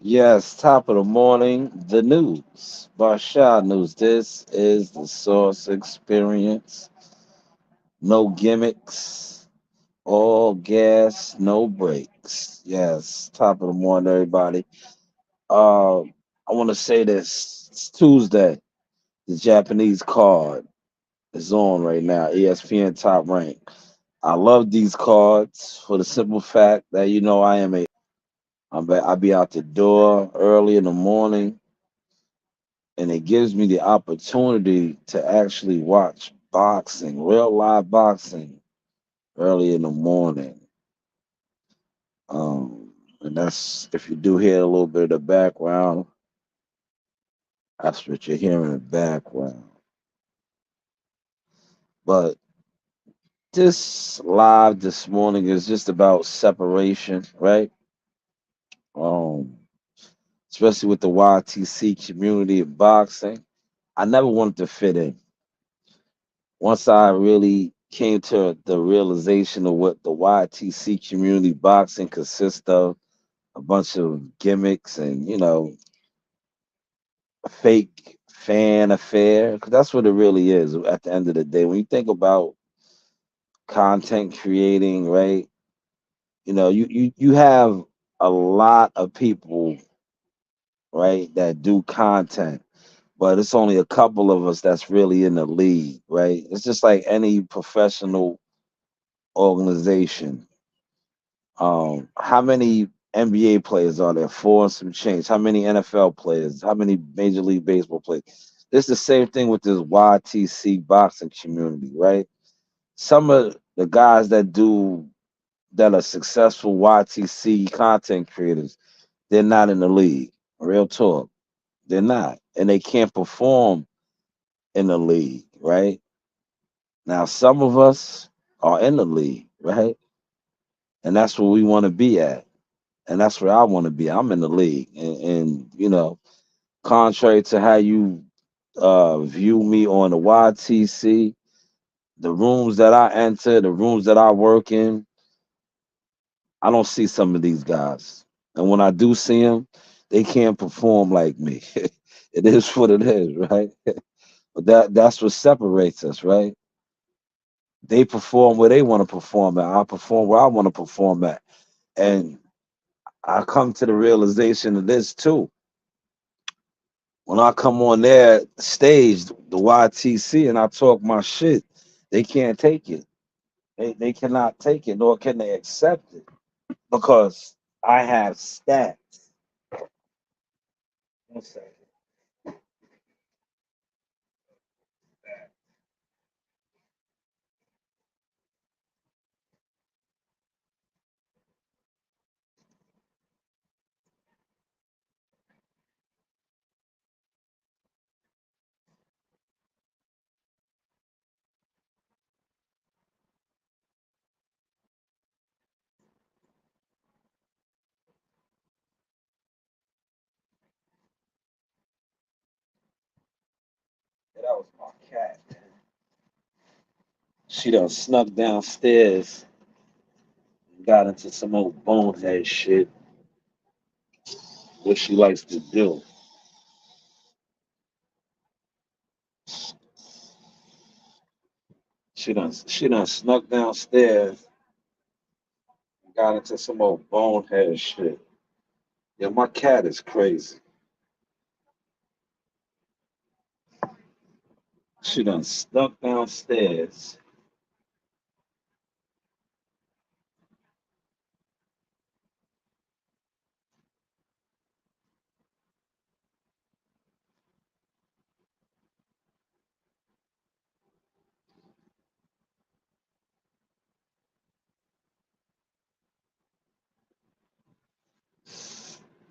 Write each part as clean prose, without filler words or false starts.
Yes, top of the morning, the news. Barsha News. This is the source experience. No gimmicks, all gas, no brakes. Yes, top of the morning, everybody. I want to say this. It's Tuesday. The Japanese card is on right now. ESPN Top Rank. I love these cards for the simple fact that I be out the door early in the morning, and it gives me the opportunity to actually watch boxing, real live boxing, early in the morning. And that's if you do hear a little bit of the background, that's what you're hearing in the background. But this live this morning is just about separation, right? Um, Especially with the YTC community of boxing. I never wanted to fit in. Once I really came to the realization of what the YTC community boxing consists of, a bunch of gimmicks and a fake fan affair, because that's what it really is at the end of the day. When you think about content creating, right? You have a lot of people, right, that do content, but it's only a couple of us that's really in the league, right? It's just like any professional organization. How many NBA players are there? Four and some change. How many NFL players? How many Major League Baseball players? It's the same thing with this YTC boxing community, right? Some of the guys that are successful YTC content creators, they're not in the league. Real talk, they're not, and they can't perform in the league, right? Now, some of us are in the league, right? And that's where we want to be at. And that's where I want to be. I'm in the league. And contrary to how you view me on the YTC, the rooms that I enter, the rooms that I work in, I don't see some of these guys. And when I do see them, they can't perform like me. It is what it is, right? But that's what separates us, right? They perform where they want to perform at. I perform where I want to perform at. And I come to the realization of this too. When I come on their stage, the YTC, and I talk my shit, they can't take it. They cannot take it, nor can they accept it because I have stats. One second. Yeah, that was my cat. She done snuck downstairs and got into some old bonehead shit, what she likes to do. She done snuck downstairs and got into some old bonehead shit. Yeah, my cat is crazy. She done snuck downstairs.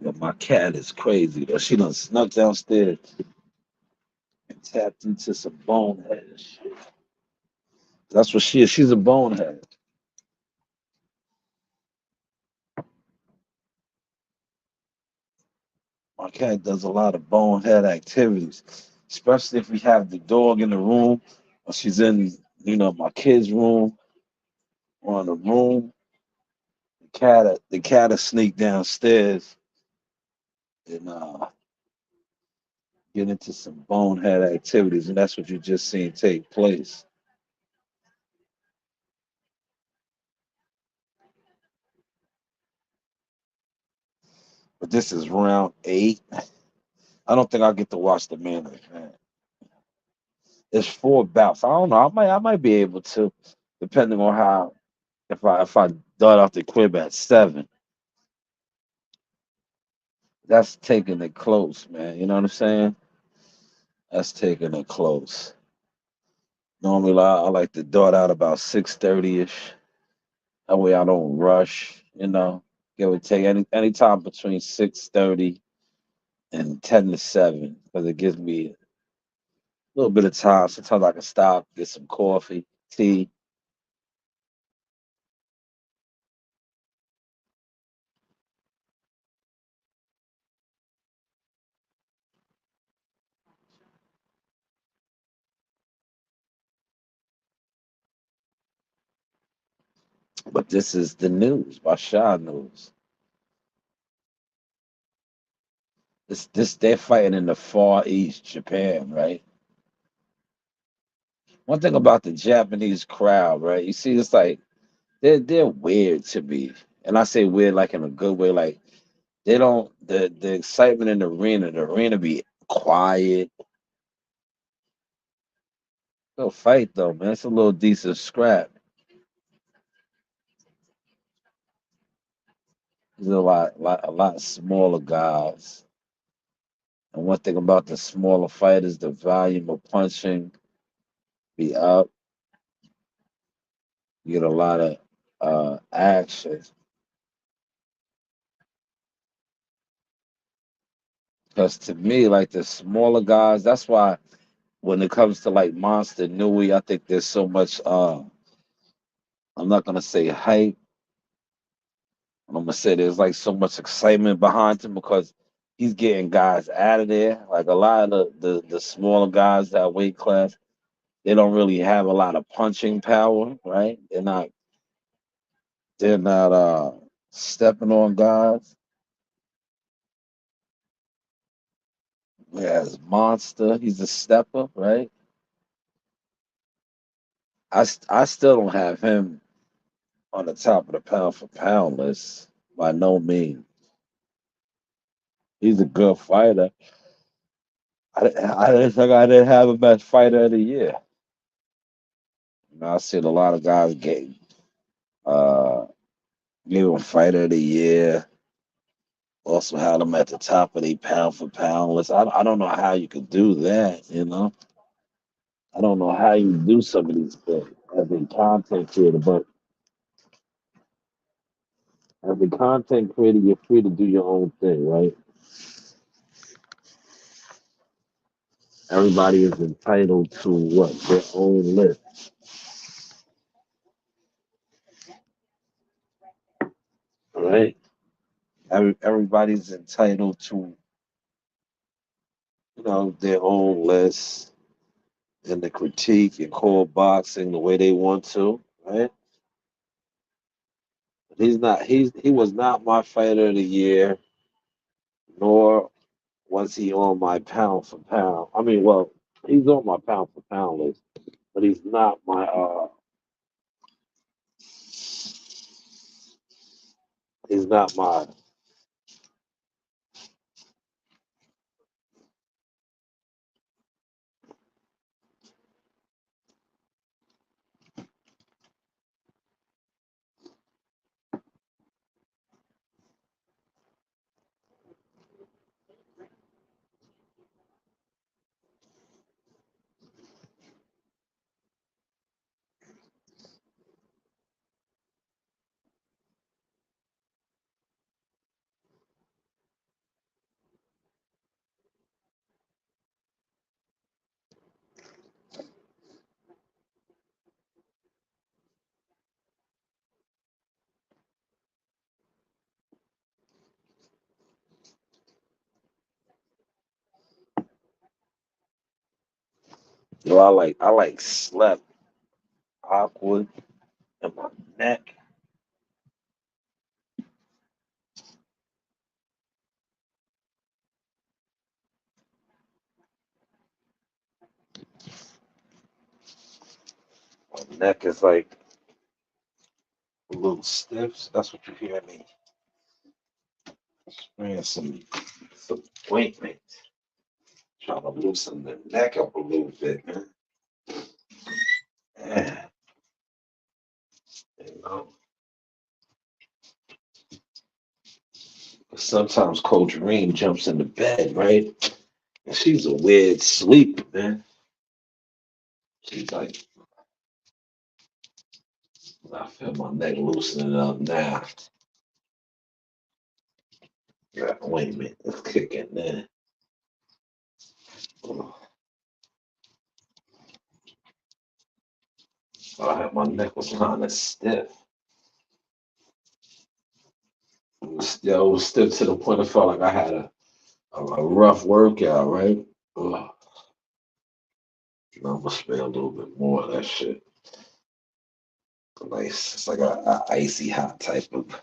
Yeah, my cat is crazy though. She done snuck downstairs and tapped into some bonehead shit. That's what she is. She's a bonehead. My cat does a lot of bonehead activities, especially if we have the dog in the room or she's in, my kid's room or in the room. The cat will sneak downstairs and get into some bonehead activities, and that's what you just seen take place. But this is round 8. I don't think I'll get to watch the main event. It's 4 bouts. I don't know. I might be able to, depending on how if I dart off the crib at 7. That's taking it close, man. You know what I'm saying? That's taking it close. Normally, I like to dart out about 6:30 ish. That way, I don't rush. Give or take any time between 6:30 and 10 to 7, because it gives me a little bit of time. Sometimes I can stop, get some coffee, tea. But this is the news by Shanewz. This they're fighting in the Far East, Japan, right? One thing about the Japanese crowd, right? You see, it's like they're weird to me, and I say weird like in a good way. Like they don't the excitement in the arena be quiet. They'll fight though, man. It's a little decent scrap. There's a lot smaller guys. And one thing about the smaller fighters, the volume of punching be up. You get a lot of action. Because to me, like the smaller guys, that's why when it comes to like Monster Nui, I think there's so much I'm not gonna say hype. I'm gonna say there's like so much excitement behind him because he's getting guys out of there. Like a lot of the smaller guys that weight class, they don't really have a lot of punching power, right? They're not stepping on guys. Whereas Monster, he's a stepper, right? I still don't have him on the top of the pound for pound list by no means. He's a good fighter. I didn't think I didn't have him as fighter of the year. I've seen a lot of guys uh give him fighter of the year. Also had him at the top of the pound for pound list. I don't know how you could do that. I don't know how you do some of these things as a content creator, but as a content creator, you're free to do your own thing, right? Everybody is entitled to what their own list, right? Everybody's entitled to their own list and the critique and call boxing the way they want to, right? He was not my fighter of the year, nor was he on my pound for pound. I mean, well, he's on my pound for pound list, but he's not my. I like slept awkward in my neck. neck is like a little stiff. So that's what you hear me spraying some ointment, trying to loosen the neck up a little bit, man. Yeah, you know. Sometimes Coach Reem jumps in the bed, right? And she's a weird sleeper, man. She's like, I feel my neck loosening up now. Yeah, wait a minute, let's kick in there. Oh, my neck was kind of stiff. It was stiff to the point I felt like I had a rough workout, right? Ugh. I'm gonna spray a little bit more of that shit. Nice. It's like a icy hot type of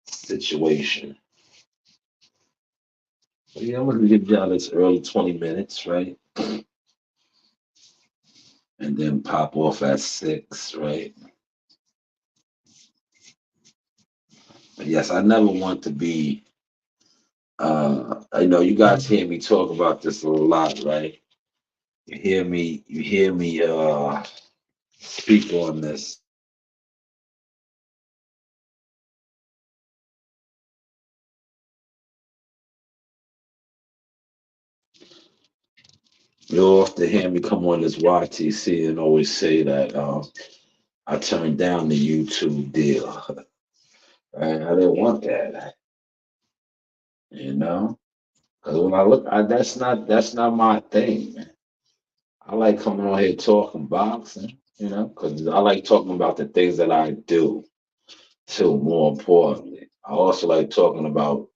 situation. But yeah, I'm gonna give y'all this early 20 minutes, right? And then pop off at 6, right? But yes, I never want to be I know you guys hear me talk about this a lot, right? You hear me speak on this. You'll often hear me come on this YTC and always say that I turned down the YouTube deal. Right? I didn't want that, you know? Because when I look, that's not my thing, man. I like coming on here talking boxing, because I like talking about the things that I do. Too, more importantly, I also like talking about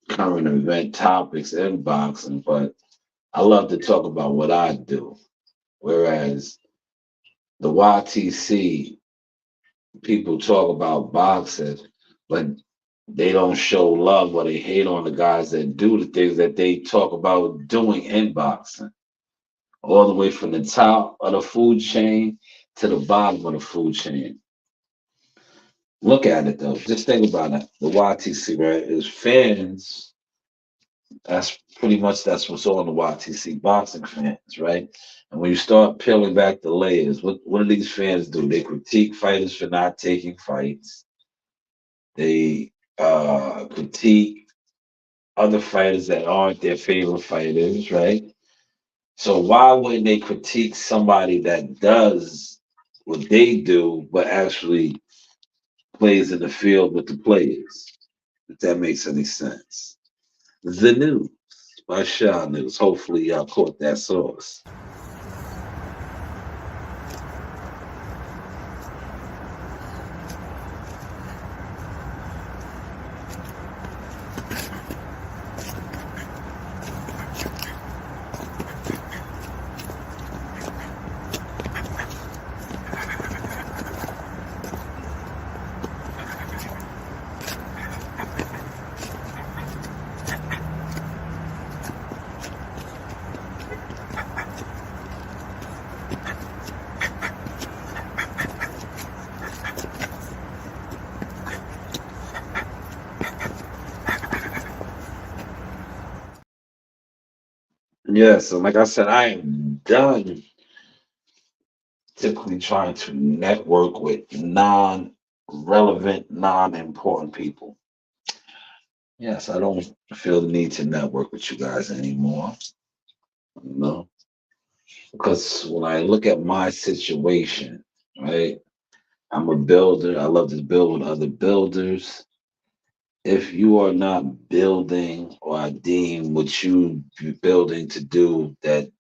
current event topics in boxing, but I love to talk about what I do. Whereas the YTC people talk about boxing, but they don't show love or they hate on the guys that do the things that they talk about doing in boxing, all the way from the top of the food chain to the bottom of the food chain. Look at it though. Just think about it. The YTC, right, is fans. That's what's on the YTC boxing fans, right? And when you start peeling back the layers, what do these fans do? They critique fighters for not taking fights. They critique other fighters that aren't their favorite fighters, right? So why wouldn't they critique somebody that does what they do, but actually plays in the field with the players? If that makes any sense. The news by Shanewz. Hopefully y'all caught that source. Yeah, so like I said, I am done typically trying to network with non-relevant, non-important people. Yes, I don't feel the need to network with you guys anymore. No, because when I look at my situation, right, I'm a builder. I love to build with other builders. If you are not building or I deem what you building to do that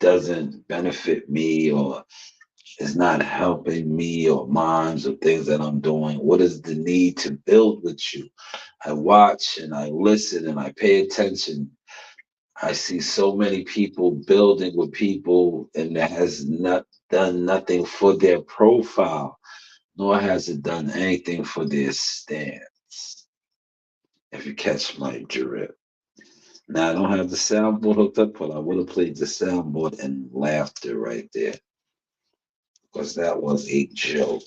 doesn't benefit me or is not helping me or minds or things that I'm doing, what is the need to build with you? I watch and I listen and I pay attention. I see so many people building with people and that has not done nothing for their profile, nor has it done anything for their stance. If you catch my drift. Now I don't have the soundboard hooked up, but I would have played the soundboard and laughter right there. because that was a joke.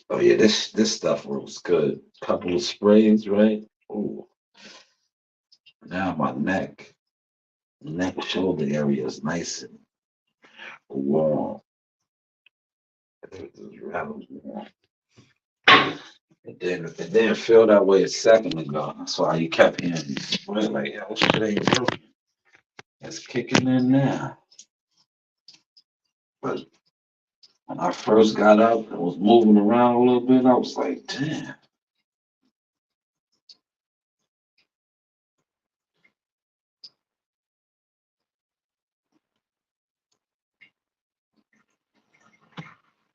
Oh yeah, this stuff was good. Couple of sprays, right? Oh, now my neck shoulder area is nice and warm. It was rather warm. It didn't feel that way a second ago. That's why you kept hearing me spray like, yo, shit ain't working. It's kicking in now. But when I first got up and was moving around a little bit, I was like, damn.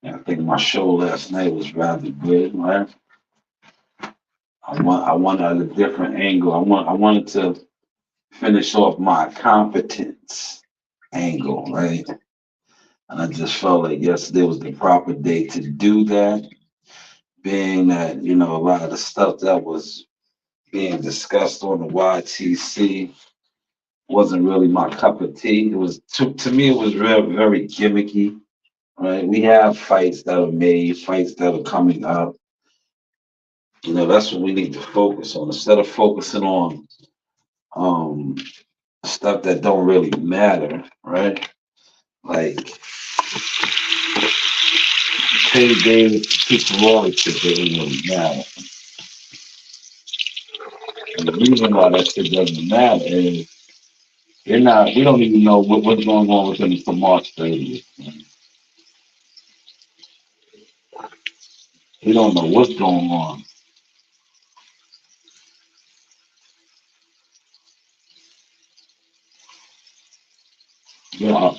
And I think my show last night was rather good, right? I wanted a different angle. I wanted to finish off my competence angle, right? And I just felt like yesterday was the proper day to do that, being that, a lot of the stuff that was being discussed on the YTC wasn't really my cup of tea. It was to me it was very gimmicky, right? We have fights that are made, fights that are coming up. That's what we need to focus on instead of focusing on um stuff that don't really matter, right? Like Tay Davis, Keith Roy shit doesn't really matter. And the reason why that shit doesn't matter is we don't even know what's going on with them for March 30th. We don't know what's going on. Yeah,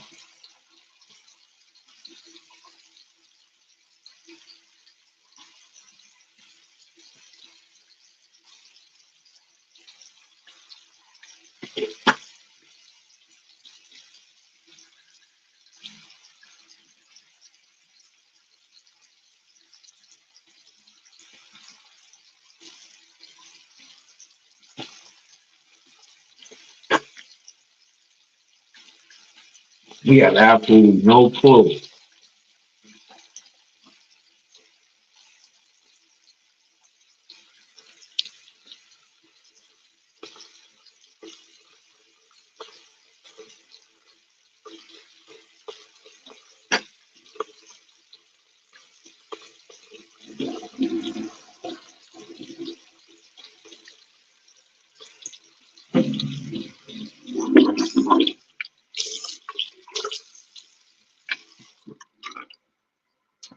we have absolutely no clue.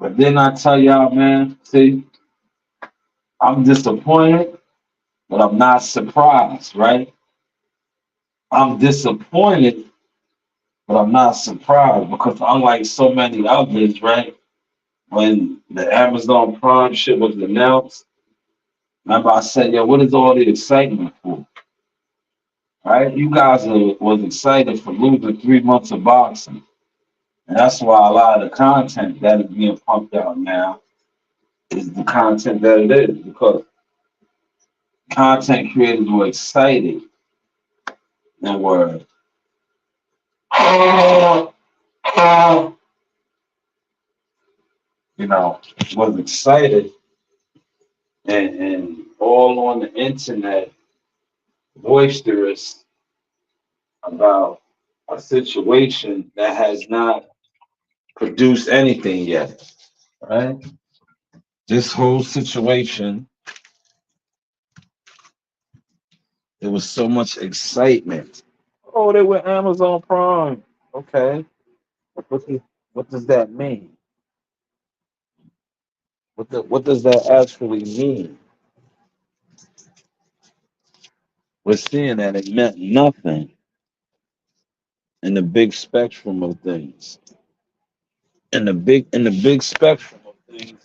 But then I tell y'all, man, see, I'm disappointed, but I'm not surprised, right? I'm disappointed, but I'm not surprised because unlike so many others, right? When the Amazon Prime shit was announced, remember I said, yo, what is all the excitement for? Right? You guys was excited for losing 3 months of boxing. And that's why a lot of the content that is being pumped out now is the content that it is because content creators were excited and were was excited and all on the internet boisterous about a situation that has not produced anything yet, right? This whole situation, there was so much excitement. Oh, they were Amazon Prime. Okay. What does that mean? What does that actually mean? We're seeing that it meant nothing in the big spectrum of things. In the big spectrum of things,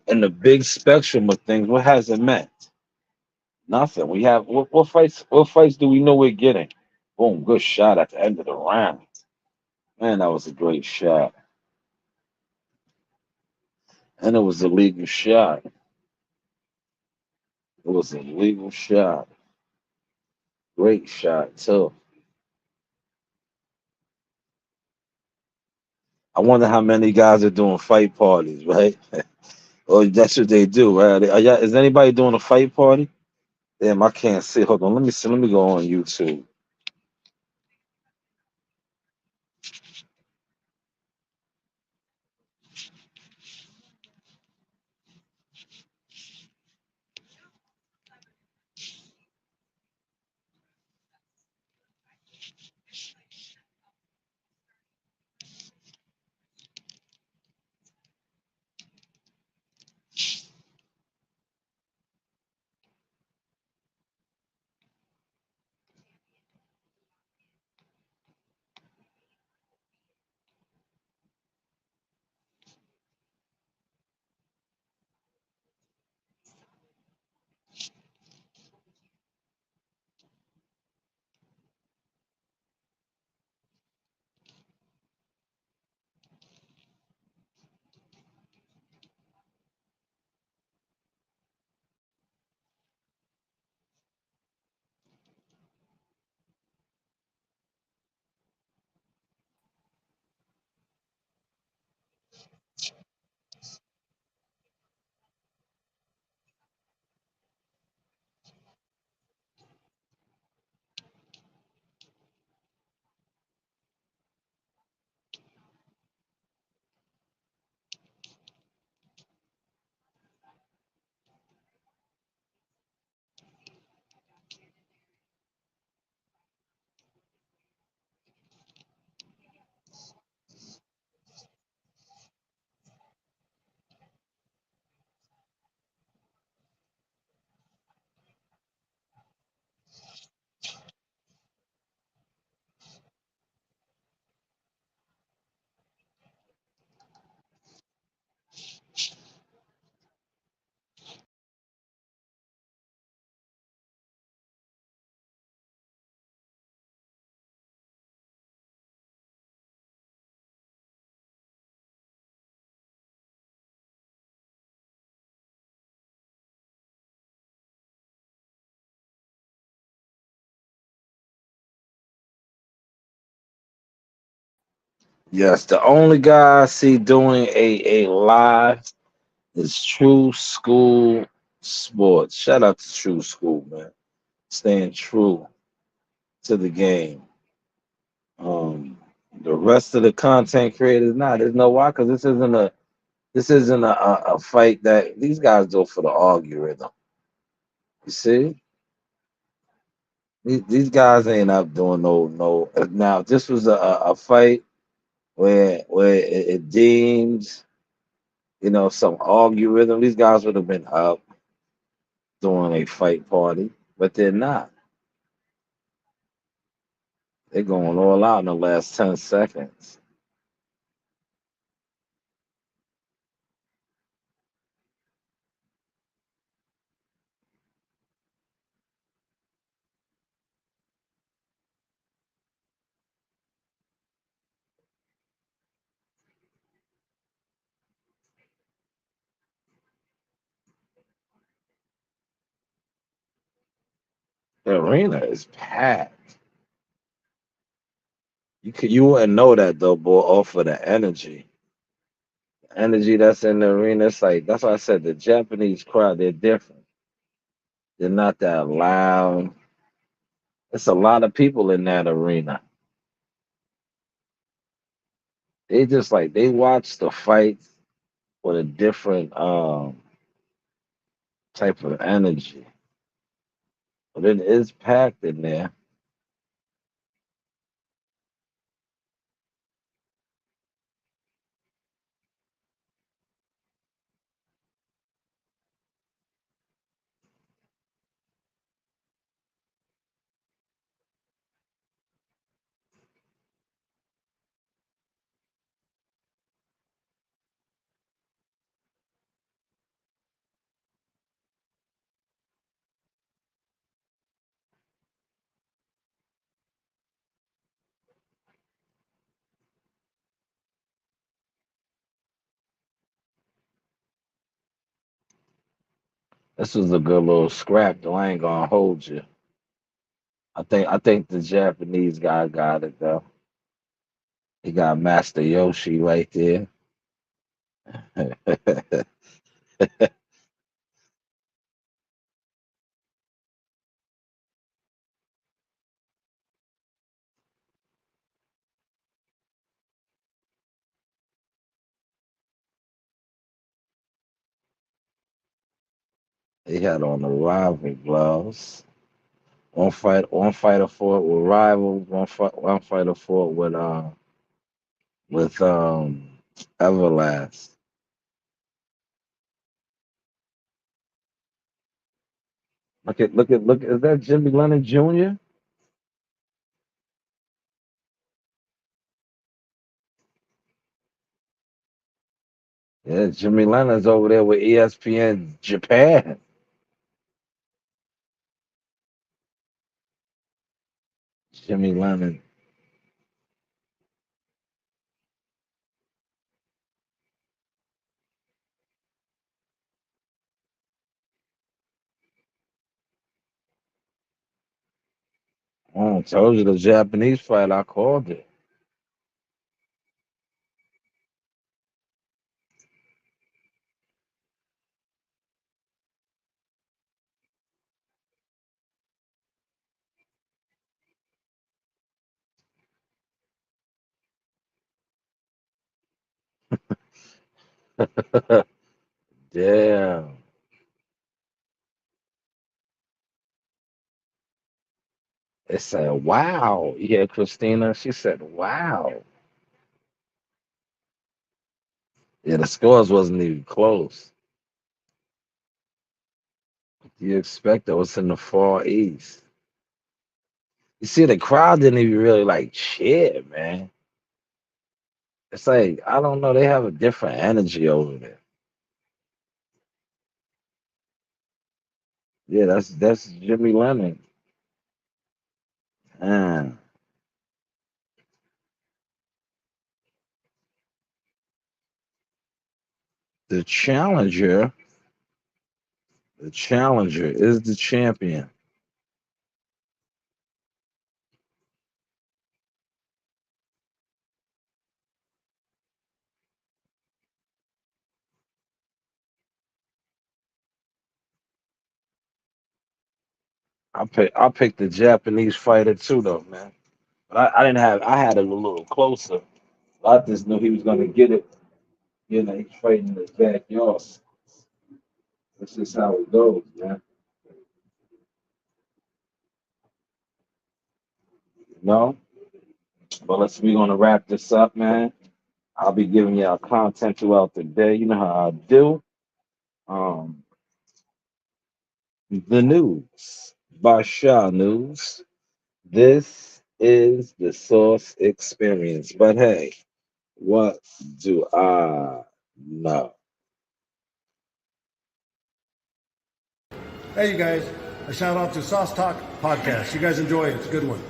in the big spectrum of things, what has it meant? Nothing. We have what fights? What fights do we know we're getting? Boom! Good shot at the end of the round. Man, that was a great shot, and it was a legal shot. It was a legal shot. Great shot too. I wonder how many guys are doing fight parties, right? Or that's what they do, right? Is anybody doing a fight party? Damn, I can't see. Hold on, let me see. Let me go on YouTube. Yes, the only guy I see doing a live is True School Sports. Shout out to True School, man. Staying true to the game. Um, the rest of the content creators, nah, there's no why, because this isn't a fight that these guys do for the algorithm. You see, these guys ain't up doing no. Now, if this was a fight where it deems some algorithm. These guys would have been up doing a fight party, but they're not. They're going all out in the last 10 seconds. The arena is packed. You wouldn't know that though, boy, off of the energy. The energy that's in the arena, it's like that's why I said the Japanese crowd, they're different. They're not that loud. It's a lot of people in that arena. They just like they watch the fights with a different type of energy. But it is packed in there. This was a good little scrap, though. I ain't gonna hold you. I think the Japanese guy got it though. He got Master Yoshi right there. He had on the rival gloves. One fighter fought with rivals. One fighter fought with Everlast. Look. Is that Jimmy Lennon Jr.? Yeah, Jimmy Lennon's over there with ESPN Japan. Jimmy Lennon. Oh, told you the Japanese fight. I called it. Damn. It said, wow. Yeah, Christina, she said, wow. Yeah, the scores wasn't even close. You expect that was in the Far East. You see, the crowd didn't even really like cheer, man. It's like, I don't know, they have a different energy over there. Yeah, that's Jimmy Lennon. Man, the challenger, the challenger is the champion. I picked the Japanese fighter too, though, man. But I didn't have. I had it a little closer. I just knew he was gonna get it. You know, he's fighting in his backyard. That's just how it goes, man. You know. But we're gonna wrap this up, man. I'll be giving y'all content throughout the day. You know how I do. Um, the news by Shaw News. This is the Source Experience. But hey, what do I know? Hey, you guys, a shout out to Sauce Talk Podcast. You guys enjoy it. It's a good one.